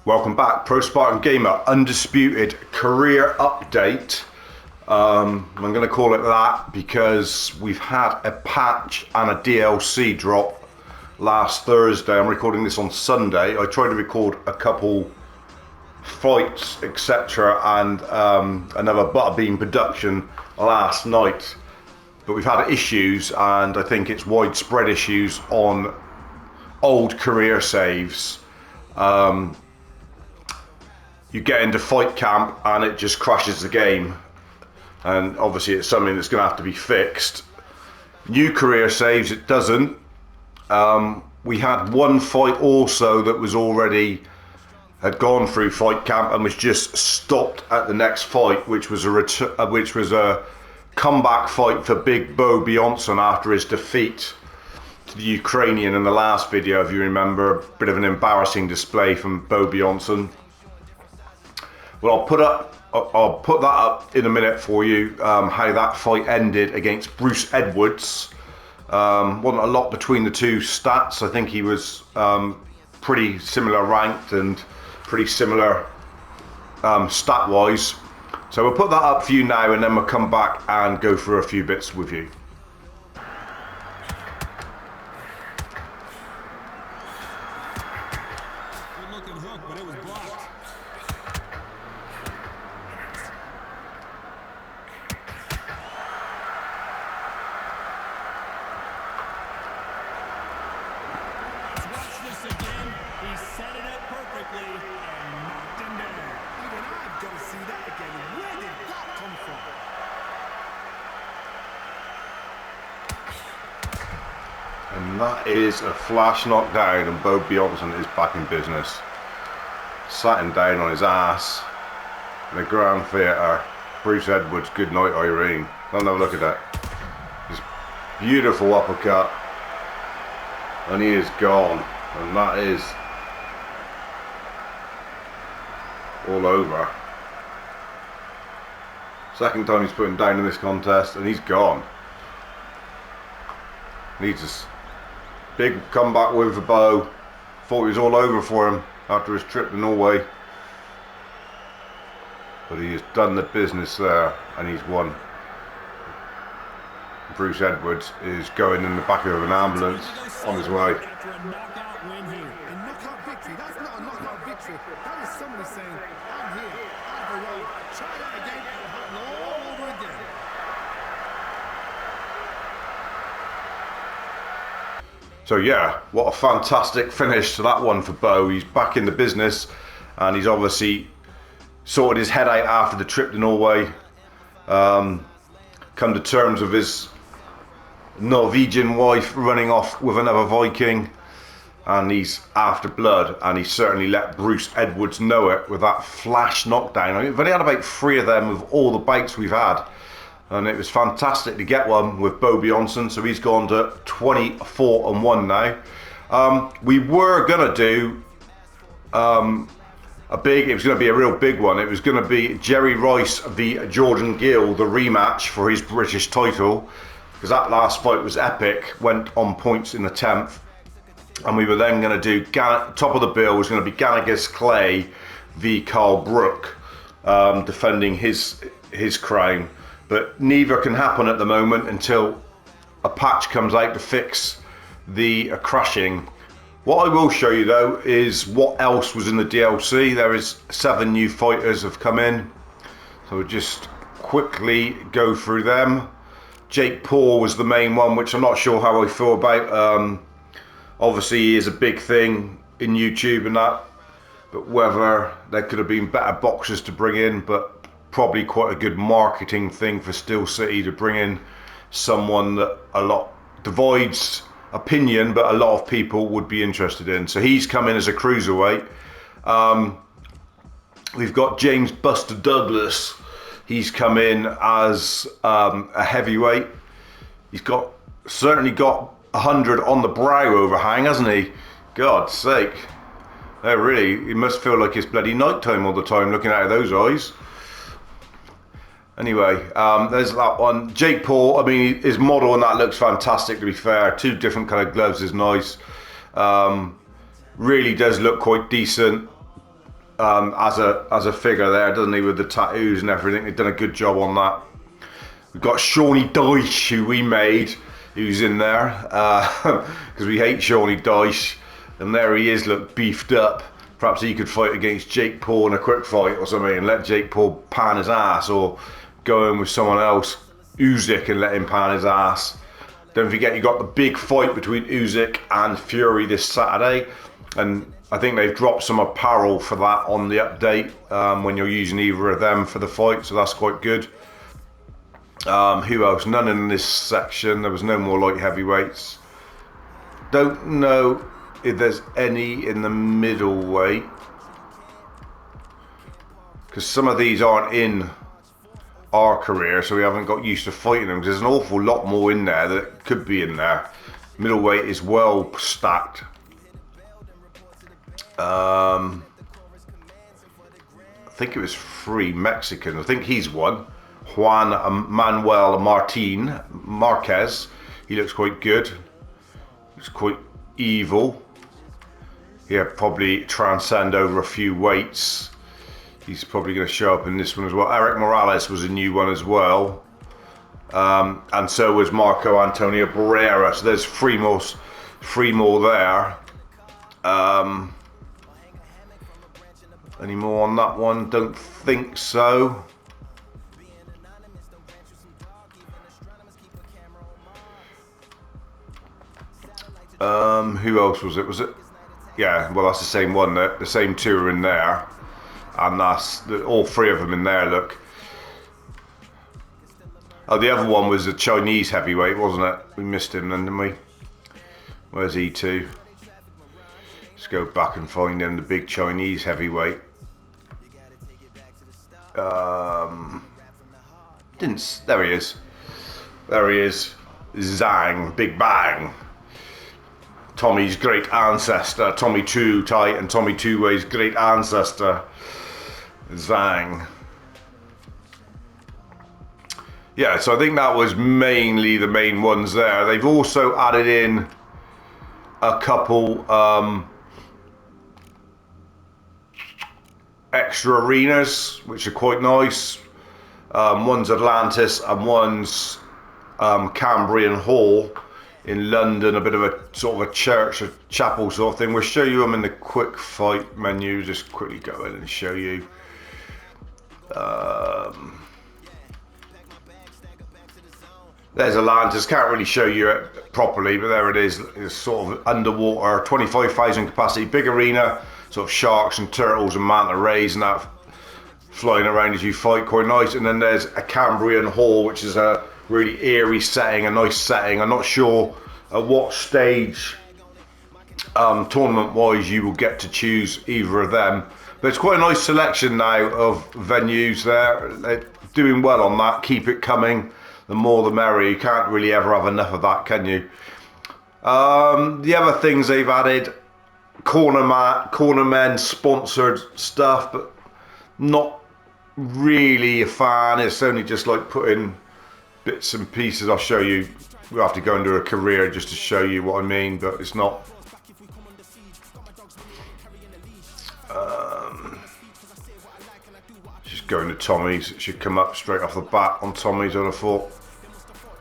Welcome back, TheProSpartanGamer Undisputed career update. I'm going to call it that because we've had a patch and a DLC drop last Thursday. I'm recording this on Sunday. I tried to record a couple fights, etc., and another Butterbean production last night, but we've had issues, and I think it's widespread issues on old career saves. You get into fight camp and it just crashes the game, and obviously it's something that's going to have to be fixed. New career saves, it doesn't. We had one fight also that was had gone through fight camp and was just stopped at the next fight, which was a comeback fight for Big Bo Bjornsson after his defeat to the Ukrainian in the last video, if you remember. A bit of an embarrassing display from Bo Bjornsson. Well, I'll put that up in a minute for you, how that fight ended against Bruce Edwards. Wasn't a lot between the two stats. I think he was pretty similar ranked and pretty similar stat-wise. So we'll put that up for you now, and then we'll come back and go through a few bits with you. And that is a flash knockdown, and Bo Bjornsson is back in business. Sat him down on his ass in the Grand Theatre. Bruce Edwards, good night Irene. Have a look at that. This beautiful uppercut. And he is gone. And that is all over. Second time he's put him down in this contest, and he's gone. Needs a big comeback with the Bo. Thought it was all over for him after his trip to Norway, but he has done the business there and he's won. Bruce Edwards is going in the back of an ambulance on his way. So yeah, what a fantastic finish to that one for Bo. He's back in the business, and he's obviously sorted his head out after the trip to Norway. Come to terms with his Norwegian wife running off with another Viking, and he's after blood, and he certainly let Bruce Edwards know it with that flash knockdown. I mean, we've only had about 3 of them with all the bouts we've had, and it was fantastic to get one with Bo Bjornsson. So he's gone to 24-1 now. We were gonna do it was gonna be a real big one. It was gonna be Jerry Rice v Jordan Gill, the rematch for his British title, because that last fight was epic, went on points in the 10th. And we were then gonna do, top of the bill was gonna be Gannigas Clay v Carl Brook, defending his crown. But neither can happen at the moment until a patch comes out to fix the crashing. What I will show you though is what else was in the DLC. There is 7 new fighters have come in, so we'll just quickly go through them. Jake Paul was the main one, which I'm not sure how I feel about. Obviously he is a big thing in YouTube and that, but whether there could have been better boxers to bring in, but probably quite a good marketing thing for Steel City to bring in someone that a lot divides opinion, but a lot of people would be interested in. So he's come in as a cruiserweight. We've got James Buster Douglas. He's come in as a heavyweight. He's certainly got 100 on the brow overhang, hasn't he? God's sake. Really, it must feel like it's bloody night time all the time looking out of those eyes. Anyway, there's that one. Jake Paul, I mean, his model and that looks fantastic, to be fair. 2 different kind of gloves is nice. Really does look quite decent. as a figure there, doesn't he, with the tattoos and everything. They've done a good job on that. We've got Shawnee Dice, who we made, who's in there, because we hate Shawnee Dice, and there he is, look, beefed up. Perhaps he could fight against Jake Paul in a quick fight or something and let Jake Paul pan his ass, or go in with someone else, Usyk, and let him pan his ass. Don't forget, you got the big fight between Usyk and Fury this Saturday, and I think they've dropped some apparel for that on the update when you're using either of them for the fight, so that's quite good. Who else? None in this section. There was no more light heavyweights. Don't know if there's any in the middleweight, because some of these aren't in our career, so we haven't got used to fighting them. There's an awful lot more in there that could be in there. Middleweight is well stacked. I think it was 3 Mexicans. I think he's one. Juan Manuel Marquez. He looks quite good. Looks quite evil. He'll probably transcend over a few weights. He's probably going to show up in this one as well. Eric Morales was a new one as well. And so was Marco Antonio Barrera. So there's three more there. Any more on that one? Don't think so. Who else was it? Was it? Yeah, well, that's the same one. The same 2 are in there. And that's all 3 of them in there, look. Oh, the other one was a Chinese heavyweight, wasn't it? We missed him then, didn't we? Where's he to? Let's go back and find him, the big Chinese heavyweight. There he is. There he is. Zhang, Big Bang. Tommy's great ancestor, Tommy Two Tight, and Tommy Two Way's great ancestor, Zhang. Yeah, so I think that was mainly the main ones there. They've also added in a couple extra arenas, which are quite nice. One's Atlantis and one's Cambrian Hall in London, a bit of a sort of a church, a chapel sort of thing. We'll show you them in the quick fight menu. Just quickly go in and show you. There's Atlantis. Can't really show you it properly, but there it is. It's sort of underwater, 25,000 capacity, big arena, sort of sharks and turtles and manta rays and that flying around as you fight, quite nice. And then there's a Cambrian Hall, which is a really eerie setting, a nice setting. I'm not sure at what stage tournament wise you will get to choose either of them, but it's quite a nice selection now of venues there. They're doing well on that. Keep it coming, the more the merrier. You can't really ever have enough of that, can you? The other things they've added, corner men sponsored stuff, but not really a fan. It's only just like putting bits and pieces. I'll show you. We'll have to go into a career just to show you what I mean, but it's not. Just going to Tommy's. It should come up straight off the bat on Tommy's, I'd have thought,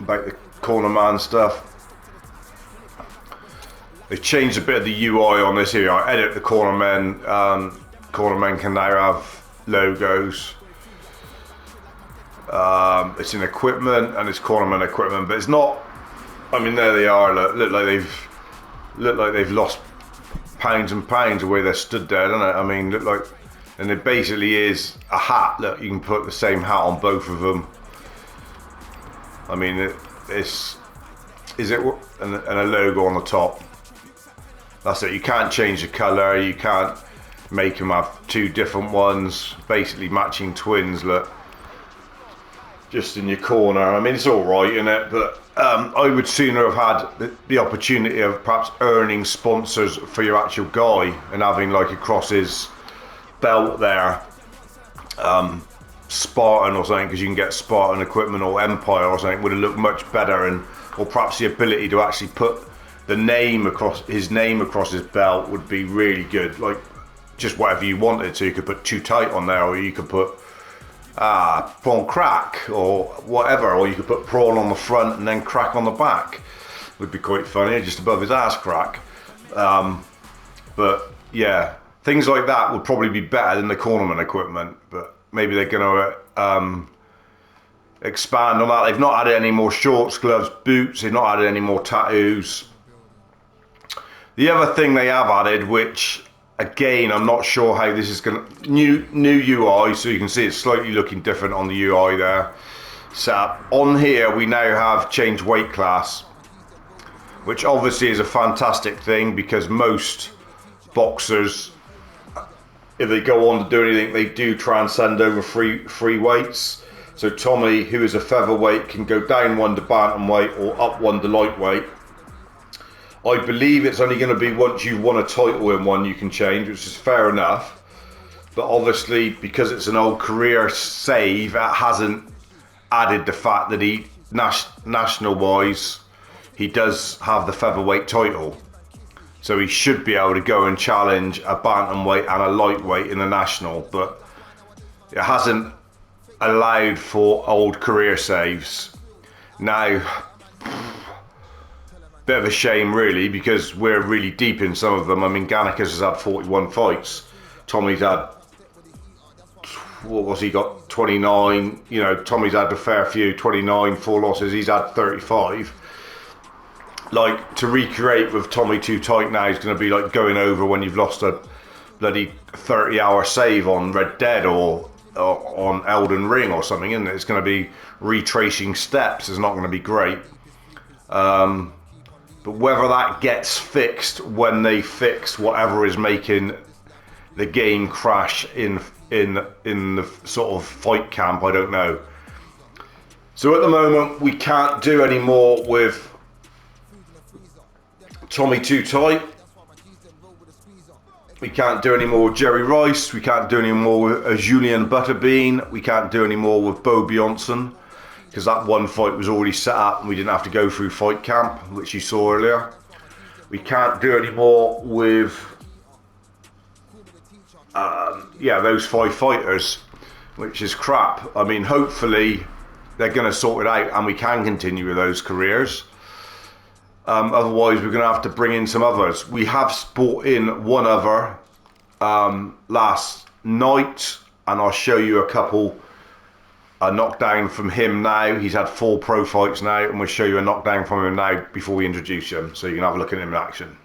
about the corner man stuff. They've changed a bit of the UI on this here. I edit the corner men. Corner men can now have logos. It's in equipment and it's cornerman equipment, but it's not. I mean, there they are. Look like they've lost pounds and pounds the way they're stood there, don't it? I mean, look like, and it basically is a hat. Look, you can put the same hat on both of them. I mean, and a logo on the top. That's it. You can't change the colour. You can't make them have 2 different ones. Basically matching twins. Look. Just in your corner. I mean, it's all right, isn't it? But I would sooner have had the opportunity of perhaps earning sponsors for your actual guy and having like across his belt there, Spartan or something, because you can get Spartan equipment, or Empire or something would have looked much better, and or perhaps the ability to actually put the name across his belt would be really good. Like just whatever you wanted. So you could put too tight on there, or you could put prawn crack or whatever, or you could put prawn on the front and then crack on the back. Would be quite funny, just above his ass crack. But yeah, things like that would probably be better than the cornerman equipment, but maybe they're going to expand on that. They've not added any more shorts, gloves, boots. They've not added any more tattoos. The other thing they have added, which again, I'm not sure how this is going to... New UI, so you can see it's slightly looking different on the UI there. So on here, we now have changed weight class, which obviously is a fantastic thing, because most boxers, if they go on to do anything, they do transcend over three weights. So Tommy, who is a featherweight, can go down one to bantamweight or up one to lightweight. I believe it's only going to be once you've won a title in one you can change, which is fair enough. But obviously, because it's an old career save, it hasn't added the fact that he, national-wise, he does have the featherweight title. So he should be able to go and challenge a bantamweight and a lightweight in the national. But it hasn't allowed for old career saves. Now, bit of a shame really, because we're really deep in some of them. I mean, Gannicus has had 41 fights. Tommy's had, what was he got, 29. You know, Tommy's had a fair few, 29, 4 losses. He's had 35. Like, to recreate with Tommy too tight now is going to be like going over when you've lost a bloody 30-hour save on Red Dead or on Elden Ring or something, isn't it? It's going to be retracing steps. It's not going to be great. But whether that gets fixed when they fix whatever is making the game crash in the sort of fight camp, I don't know. So at the moment, we can't do any more with Tommy Too Tight. We can't do any more with Jerry Rice. We can't do any more with Julian Butterbean. We can't do any more with Bo Bjornsson, because that one fight was already set up and we didn't have to go through fight camp, which you saw earlier. We can't do any more with, those 5 fighters, which is crap. I mean, hopefully they're going to sort it out and we can continue with those careers. Otherwise, we're going to have to bring in some others. We have brought in one other last night, and I'll show you a couple. A knockdown from him now. He's had 4 pro fights now, and we'll show you a knockdown from him now before we introduce him, so you can have a look at him in action.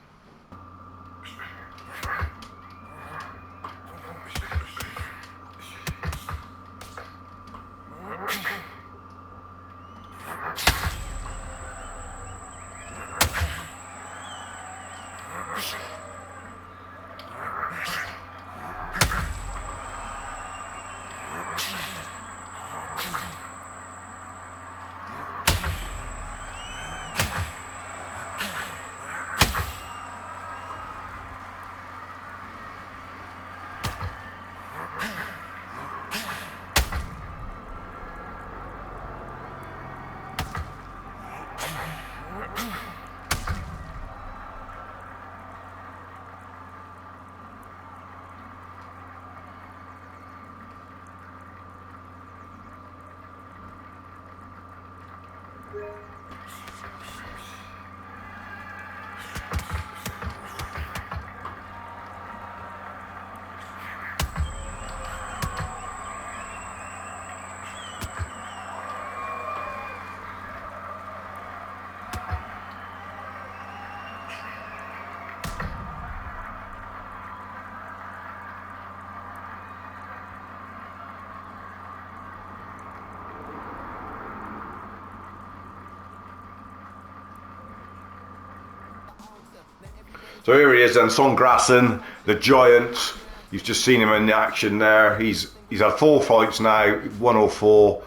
So here he is then, Son Grassen, the giant. You've just seen him in the action there. He's had 4 fights now, 1 or 4.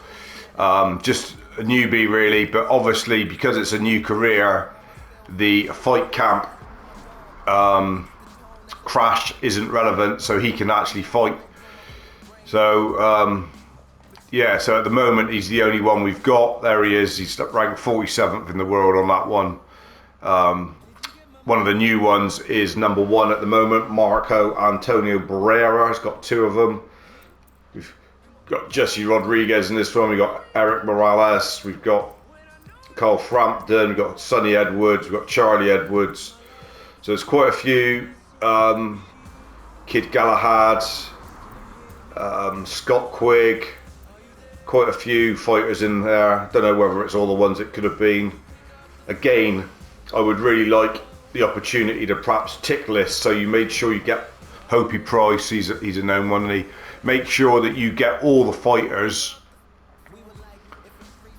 Just a newbie really, but obviously because it's a new career, the fight camp crash isn't relevant, so he can actually fight. So yeah, so at the moment he's the only one we've got. There he is. He's ranked 47th in the world on that one. one of the new ones is number 1 at the moment, Marco Antonio Barrera. Has got 2 of them. We've got Jesse Rodriguez in this one. We've got Eric Morales. We've got Carl Frampton. We've got Sonny Edwards. We've got Charlie Edwards. So there's quite a few. Kid Galahad, Scott Quigg. Quite a few fighters in there. Don't know whether it's all the ones it could have been. Again, I would really like the opportunity to perhaps tick list, so you made sure you get Hopi Price, he's a known one, and he make sure that you get all the fighters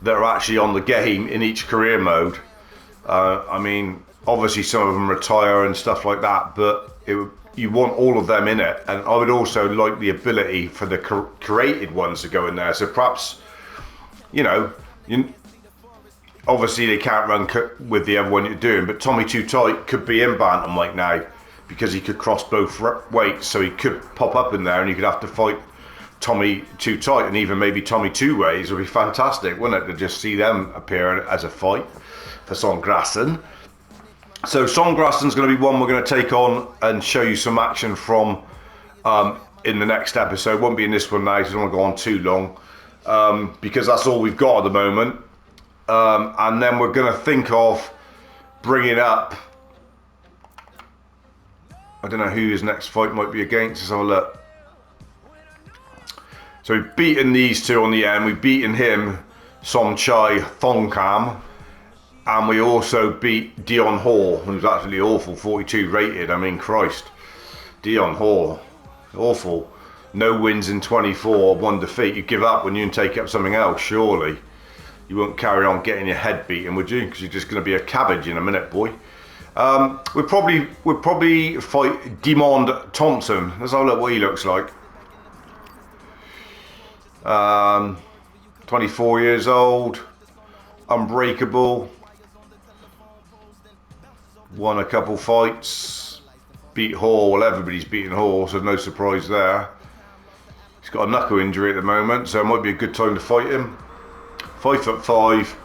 that are actually on the game in each career mode. I mean, obviously some of them retire and stuff like that, but you want all of them in it, and I would also like the ability for the created ones to go in there. So perhaps, obviously they can't run with the other one you're doing, but Tommy Too Tight could be in bantamweight now because he could cross both weights, so he could pop up in there and you could have to fight Tommy Too Tight, and even maybe Tommy Two Ways would be fantastic, wouldn't it, to just see them appear as a fight for Son Grassen. So Son Grassen's going to be one we're going to take on and show you some action from in the next episode. Won't be in this one now, so I don't want to go on too long, because that's all we've got at the moment. And then we're going to think of bringing up, I don't know who his next fight might be against. Let's have a look. So we've beaten these two on the end. We've beaten him, Somchai Thongkam, and we also beat Dion Hall, who's actually awful, 42 rated. I mean, Christ. Dion Hall, awful. No wins in 24, 1 defeat. You give up when you can take up something else, surely. You won't carry on getting your head beaten, would you? Because you're just going to be a cabbage in a minute, boy. We'll probably fight Demond Thompson. Let's have a look what he looks like. 24 years old, unbreakable. Won a couple fights. Beat Hall. Well, everybody's beaten Hall, so no surprise there. He's got a knuckle injury at the moment, so it might be a good time to fight him. 5'5",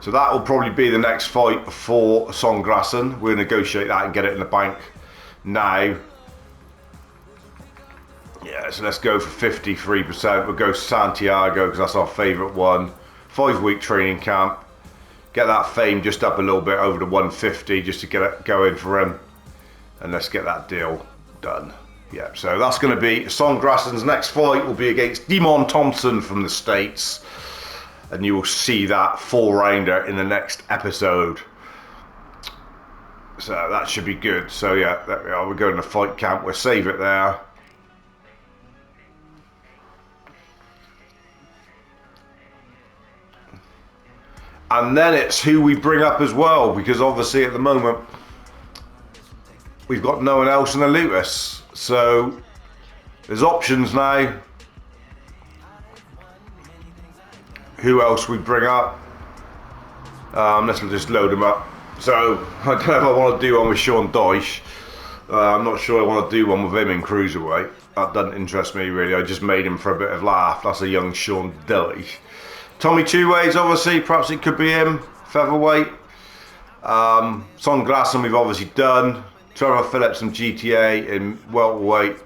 so that will probably be the next fight for Son Grassen. We'll negotiate that and get it in the bank now. Yeah, so let's go for 53%. We'll go Santiago because that's our favourite one. 5-week training camp. Get that fame just up a little bit over to 150 just to get it going for him. And let's get that deal done. Yeah, so that's going to be Son Grassen's next fight will be against Demond Thompson from the States. And you will see that 4-rounder in the next episode. So that should be good. So yeah, there we are. We're going to fight camp. We'll save it there. And then it's who we bring up as well, because obviously at the moment we've got no one else in the loot list. So there's options now. Who else we bring up? Let's just load them up. So I don't know if I want to do one with Sean Dyche. I'm not sure I want to do one with him in cruiserweight. That doesn't interest me really. I just made him for a bit of laugh. That's a young Sean Dyche. Tommy Two Ways, obviously, perhaps it could be him. Featherweight. Son Grassen we've obviously done. Trevor Phillips and GTA in welterweight,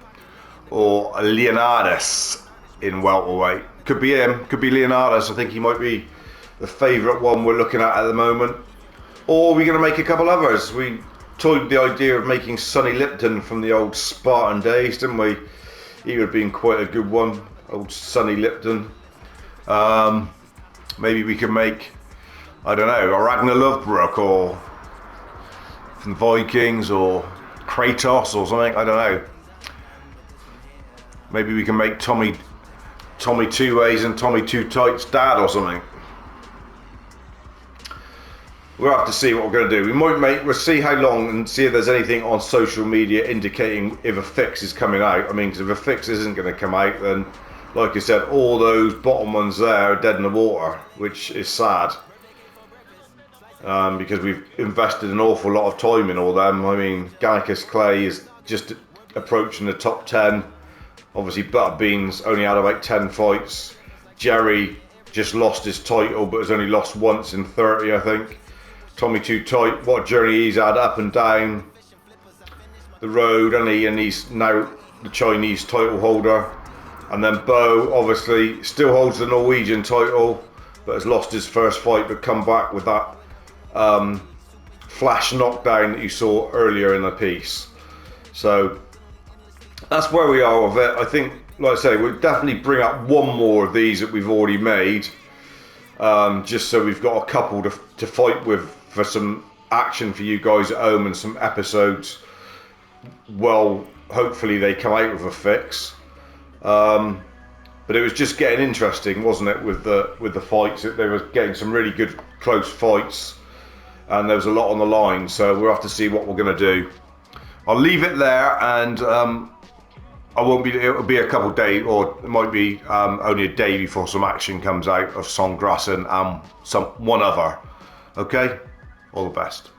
or Leonidas in welterweight. Could be him, could be Leonidas. I think he might be the favourite one we're looking at the moment. Or we're going to make a couple others. We toyed the idea of making Sonny Lipton from the old Spartan days, didn't we? He would have been quite a good one, old Sonny Lipton. Maybe we could make, I don't know, a Ragnar Lothbrok or from Vikings, or Kratos or something, I don't know. Maybe we can make Tommy Two Ways and Tommy Too Tight's dad or something. We'll have to see what we're going to do. We'll see how long and see if there's anything on social media indicating if a fix is coming out. I mean, because if a fix isn't going to come out, then, like I said, all those bottom ones there are dead in the water, which is sad. Because we've invested an awful lot of time in all them. I mean, Gannicus Clay is just approaching the top 10. Obviously, Butterbean's only had about 10 fights. Jerry just lost his title, but has only lost once in 30, I think. Tommy Too Tight, what a journey he's had up and down the road, and he's now the Chinese title holder. And then Bo obviously still holds the Norwegian title, but has lost his first fight, but come back with that flash knockdown that you saw earlier in the piece. So that's where we are with it. I think, like I say, we'll definitely bring up one more of these that we've already made, just so we've got a couple to fight with for some action for you guys at home, and some episodes. Well, hopefully they come out with a fix. But it was just getting interesting, wasn't it, with the fights? They were getting some really good close fights, and there was a lot on the line. So we'll have to see what we're going to do. I'll leave it there, and I won't be. It'll be a couple of days, or it might be only a day before some action comes out of Song Grassen and one other. Okay, all the best.